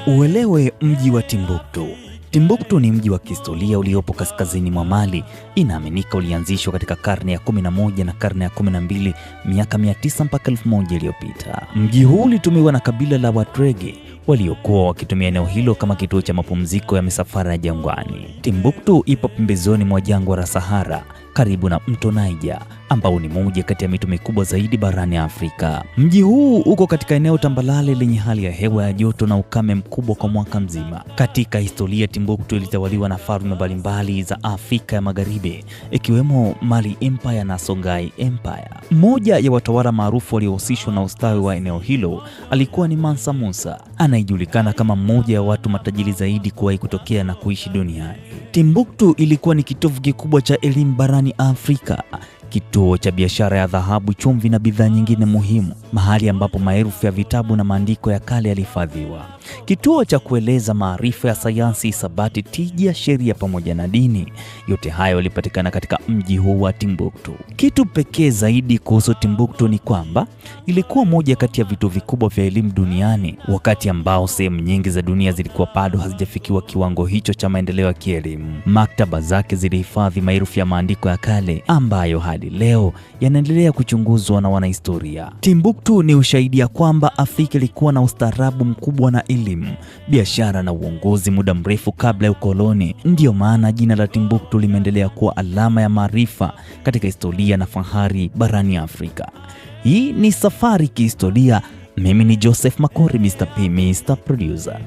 Uelewe mji wa Timbuktu. Timbuktu ni mji wa kihistoria uliopo kaskazini mwa Mali. Inaaminika ulianzishwa katika karne ya 11 na karne ya 12, miaka 900 mpaka 1000 iliyopita. Mji huu ulitumiwa na kabila la Watrege waliokuwa wakitumia eneo hilo kama kituo cha mapumziko ya misafara ya jangwani. Timbuktu ipo pembezoni mwa jangwa la Sahara, karibu na mto Niger ambao ni moja kati ya mito mikubwa zaidi barani Afrika. Mji huu uko katika eneo tambalale lenye hali ya hewa ya joto na ukame mkubwa kwa mwaka mzima. Katika historia, Timbuktu ilitawaliwa na falme mbalimbali za Afrika ya Magharibi, ikiwemo Mali Empire na Songhai Empire. Mmoja ya watawala maarufu waliohusishwa na ustawi wa eneo hilo alikuwa ni Mansa Musa, anayejulikana kama mmoja wa watu matajiri zaidi kuwahi kutokea na kuishi duniani. Timbuktu ilikuwa ni kitovu kikubwa cha elimu barani Afrika, kituo cha biashara ya dhahabu, chumvi na bidhaa nyingine muhimu, mahali ambapo maelfu ya vitabu na maandiko ya kale yalihifadhiwa, kituo cha kueleza maarifa ya sayansi, hisabati, tija, sheria pamoja na dini. Yote hayo yalipatikana katika mji huu wa Timbuktu. Kitu pekee zaidi kuhusu Timbuktu ni kwamba ilikuwa moja kati ya vituo vikubwa vya elimu duniani, wakati ambao sehemu nyingi za dunia zilikuwa bado hazijafikiwa kiwango hicho cha maendeleo ya kielimu. Maktaba zake zilihifadhi maelfu ya maandiko ya kale ambayo hadi leo yanaendelea kuchunguzwa na wanahistoria. Timbuktu ni ushahidi ya kwamba Afrika ilikuwa na ustaarabu mkubwa na elimu, biashara na uongozi muda mrefu kabla ya ukoloni. Ndiyo maana jina la Timbuktu limeendelea kuwa alama ya maarifa katika historia na fahari barani Afrika. Hii ni Safari Kihistoria. Mimi ni Joseph Makori, Mr. P, Mr. Producer.